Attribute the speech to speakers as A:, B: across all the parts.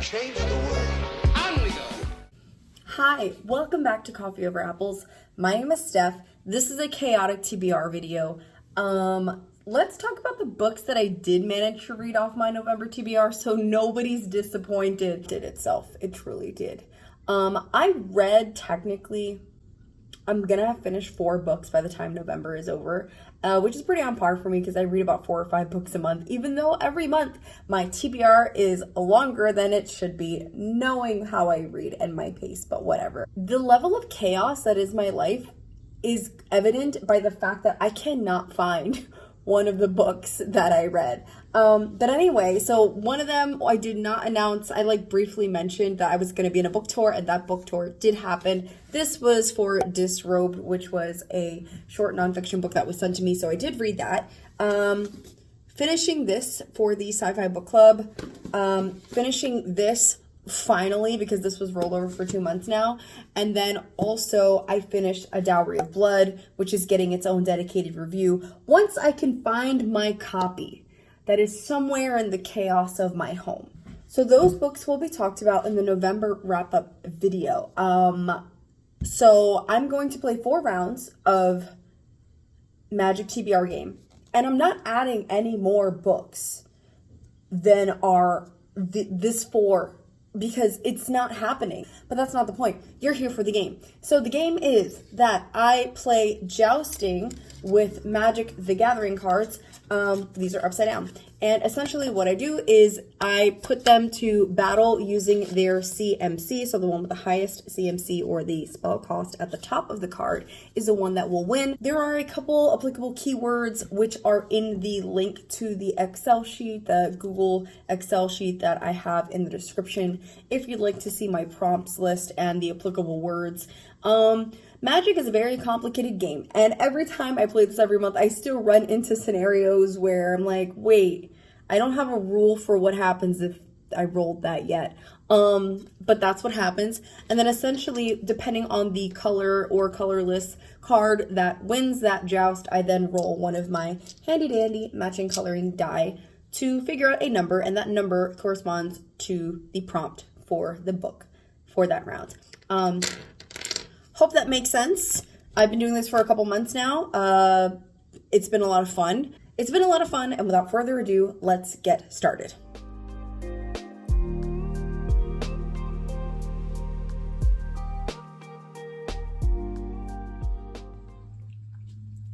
A: change the world. On we go.
B: Hi, welcome back to Coffee Over Apples. My name is Steph. This is a chaotic TBR video. Let's talk about the books that I did manage to read off my November TBR so nobody's disappointed. It did itself. It truly did. I read technically, I'm gonna have finished 4 books by the time November is over, which is pretty on par for me because I read about 4 or 5 books a month, even though every month my TBR is longer than it should be, knowing how I read and my pace, but whatever. The level of chaos that is my life is evident by the fact that I cannot find one of the books that I read. But anyway, so one of them I did not announce. I briefly mentioned that I was going to be in a book tour, and that book tour did happen. This was for Disrobed, which was a short nonfiction book that was sent to me, so I did read that. Finishing this for the Sci-Fi Book Club. Finishing this finally, because this was rolled over for 2 months now. And then also I finished A Dowry of Blood, which is getting its own dedicated review once I can find my copy that is somewhere in the chaos of my home. So those books will be talked about in the November wrap-up video. So I'm going to play 4 rounds of Magic TBR game, and I'm not adding any more books than are this 4, because it's not happening. But that's not the point. You're here for the game. So the game is that I play jousting with Magic the Gathering cards. These are upside down. And essentially what I do is I put them to battle using their CMC. So the one with the highest CMC, or the spell cost at the top of the card, is the one that will win. There are a couple applicable keywords which are in the link to the Excel sheet, the Google Excel sheet that I have in the description, if you'd like to see my prompts list and the applicable words. Magic is a very complicated game, and every time I play this every month, I still run into scenarios where I'm like, wait, I don't have a rule for what happens if I rolled that yet. But that's what happens. And then essentially, depending on the color or colorless card that wins that joust, I then roll one of my handy dandy matching coloring die to figure out a number, and that number corresponds to the prompt for the book for that round. Hope that makes sense. I've been doing this for a couple months now. It's been a lot of fun. And without further ado, let's get started.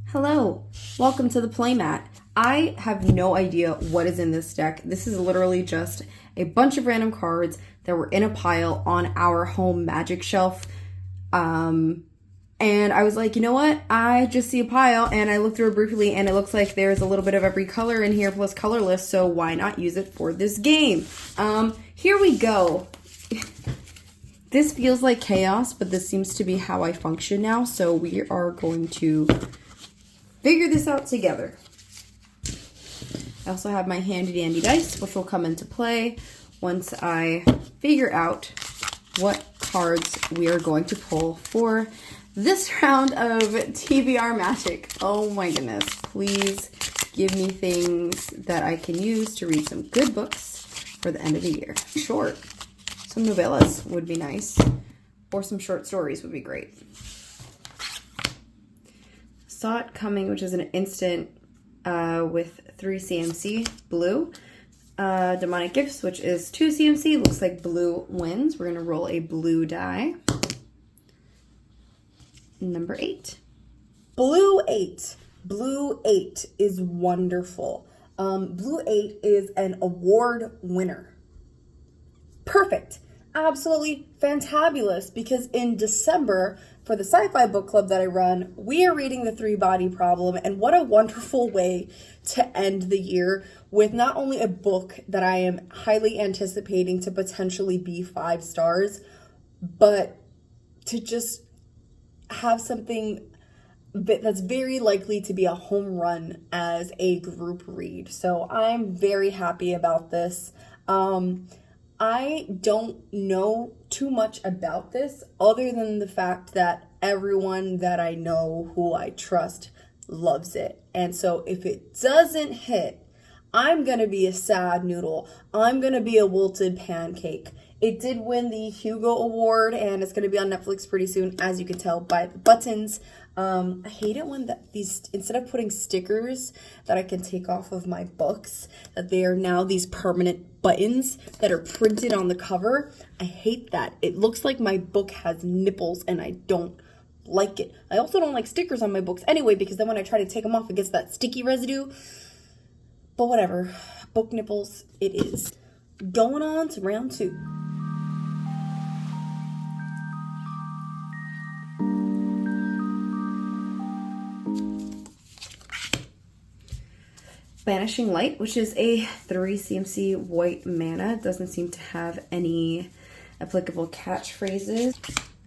B: Hello, welcome to the playmat. I have no idea what is in this deck. This is literally just a bunch of random cards that were in a pile on our home Magic shelf. And I was like, you know what? I just see a pile, and I looked through it briefly, and it looks like there's a little bit of every color in here plus colorless, so why not use it for this game? Here we go. This feels like chaos, but this seems to be how I function now, so we are going to figure this out together. I also have my handy dandy dice, which will come into play once I figure out what cards we are going to pull for this round of TBR Magic. Oh my goodness. Please give me things that I can use to read some good books for the end of the year. Short. Some novellas would be nice. Or some short stories would be great. Saw It Coming, which is an instant with 3 CMC, blue. Demonic Gifts, which is 2 CMC. Looks like blue wins. We're going to roll a blue die. Number 8. Blue 8. Blue 8 is wonderful. Blue 8 is an award winner. Perfect. Absolutely fantabulous, because in December, for the Sci-Fi Book Club that I run, we are reading The 3-Body Problem, and what a wonderful way to end the year with not only a book that I am highly anticipating to potentially be 5 stars, but to just have something that's very likely to be a home run as a group read. So I'm very happy about this. I don't know too much about this other than the fact that everyone that I know who I trust loves it. And so if it doesn't hit, I'm going to be a sad noodle. I'm going to be a wilted pancake It did win the Hugo Award, and it's going to be on Netflix pretty soon, as you can tell by the buttons. I hate it when these, instead of putting stickers that I can take off of my books, that they are now these permanent buttons that are printed on the cover. I hate that. It looks like my book has nipples, and I don't like it. I also don't like stickers on my books anyway, because then when I try to take them off, it gets that sticky residue. But whatever. Book nipples, it is. Going on to round 2. Banishing Light, which is a 3 CMC white mana. Doesn't seem to have any applicable catchphrases.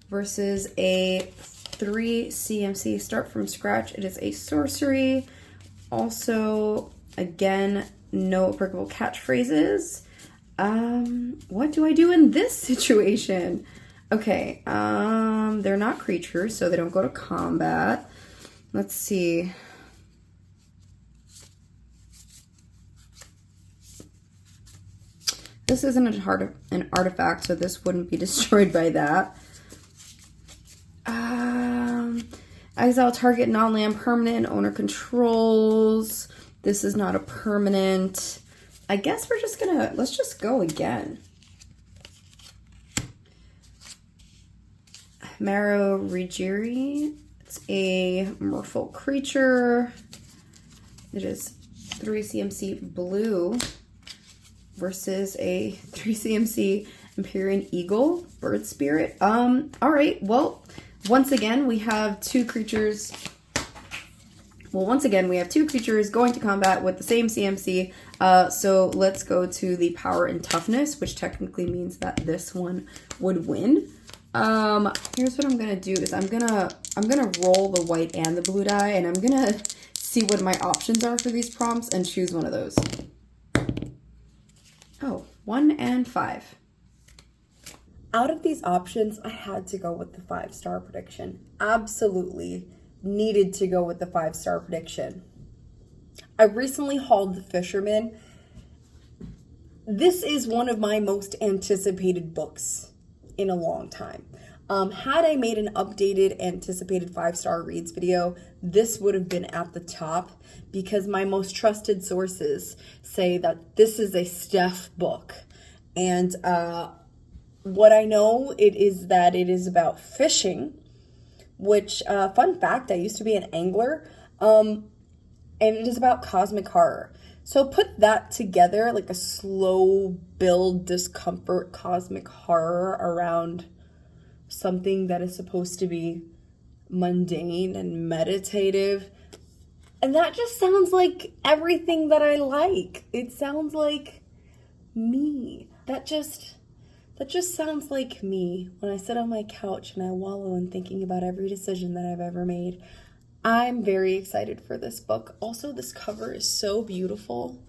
B: Versus a 3 CMC Start from Scratch. It is a sorcery. Also, again, no applicable catchphrases. What do I do in this situation? Okay, they're not creatures, so they don't go to combat. Let's see. This isn't an artifact, so this wouldn't be destroyed by that. Exile target non-land permanent owner controls. This is not a permanent. I guess we're just gonna, let's just go again. Marrow Regiri. It's a merfolk creature. It is 3 CMC blue versus a 3 CMC Empyrean Eagle Bird Spirit. All right, well, once again, we have two creatures. Well, once again, we have two creatures going to combat with the same CMC. So let's go to the power and toughness, which technically means that this one would win. Here's what I'm gonna do is I'm gonna roll the white and the blue die, and I'm gonna see what my options are for these prompts and choose one of those. Oh, 1 and 5. Out of these options, I had to go with the 5-star prediction. Absolutely needed to go with the 5-star prediction. I recently hauled The Fisherman. This is one of my most anticipated books in a long time. Had I made an updated anticipated 5-star reads video, this would have been at the top because my most trusted sources say that this is a Steph book. And what I know it is that it is about fishing, which, fun fact, I used to be an angler, and it is about cosmic horror. So put that together, like a slow build discomfort cosmic horror around something that is supposed to be mundane and meditative. And that just sounds like everything that I like. It sounds like me. That just sounds like me when I sit on my couch and I wallow in thinking about every decision that I've ever made. I'm very excited for this book. Also, this cover is so beautiful.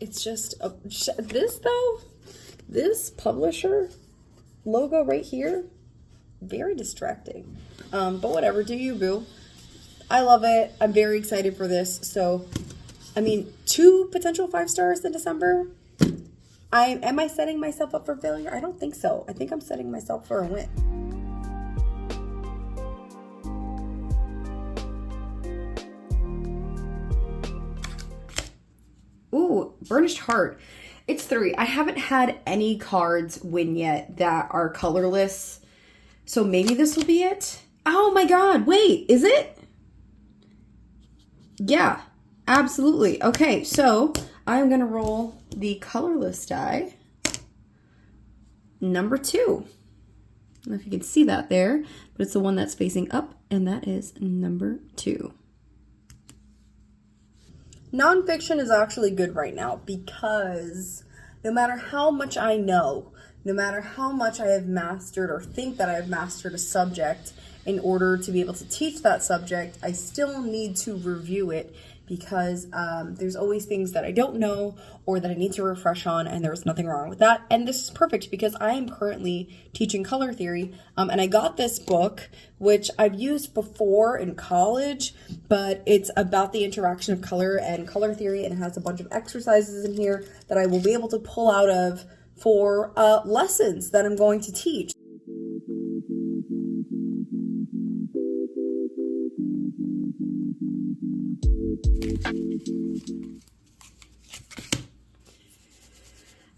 B: It's just, this publisher logo right here, very distracting. But whatever, do you, boo. I love it. I'm very excited for this. So, I mean, 2 potential 5 stars in December. Am I setting myself up for failure? I don't think so. I think I'm setting myself for a win. Ooh, Burnished Heart. It's 3. I haven't had any cards win yet that are colorless. So maybe this will be it. Oh my god, wait, is it? Yeah, absolutely. Okay, so I'm going to roll the colorless die. Number 2. I don't know if you can see that there, but it's the one that's facing up, and that is number 2. Nonfiction is actually good right now because no matter how much I know, no matter how much I have mastered or think that I have mastered a subject, in order to be able to teach that subject, I still need to review it because there's always things that I don't know or that I need to refresh on, and there's nothing wrong with that. And this is perfect because I am currently teaching color theory, and I got this book, which I've used before in college, but it's about the interaction of color and color theory, and it has a bunch of exercises in here that I will be able to pull out of for lessons that I'm going to teach.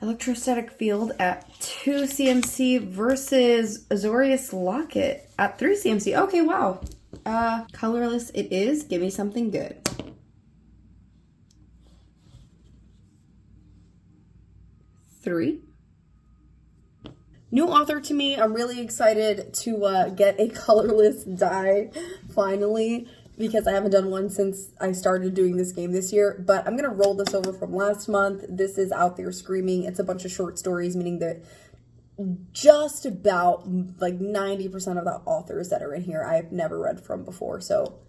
B: Electrostatic field at 2 cmc versus Azorius Locket at 3 cmc. Okay, wow. Colorless it is. Give me something good. Three. New author to me. I'm really excited to get a colorless die finally, because I haven't done one since I started doing this game this year. But I'm gonna roll this over from last month. This is Out There Screaming. It's a bunch of short stories, meaning that just about like 90% of the authors that are in here I've never read from before, so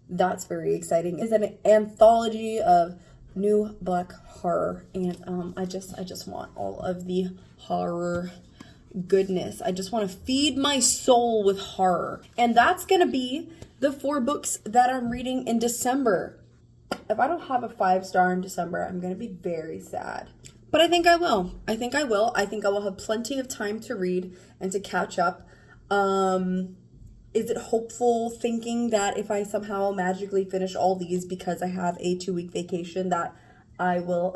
B: that's very exciting. It's an anthology of new Black horror, and I just want all of the horror goodness. I just want to feed my soul with horror, and that's gonna be the 4 books that I'm reading in December. If I don't have a 5-star in December, I'm gonna be very sad. But I think I will. I think I will. I think I will have plenty of time to read and to catch up. Is it hopeful thinking that if I somehow magically finish all these because I have a 2-week vacation that I will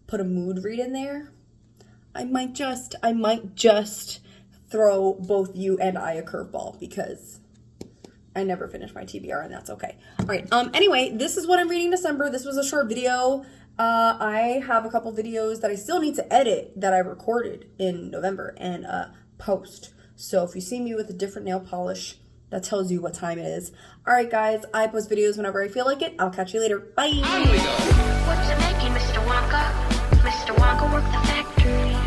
B: put a mood read in there? I might just throw both you and I a curveball because I never finish my TBR, and that's okay. All right. Anyway, this is what I'm reading in December. This was a short video. I have a couple videos that I still need to edit that I recorded in November and post. So if you see me with a different nail polish, that tells you what time it is. All right, guys. I post videos whenever I feel like it. I'll catch you later. Bye.
A: On we go.
C: What's it making, Mr. Wonka? Mr. Wonka work the factory.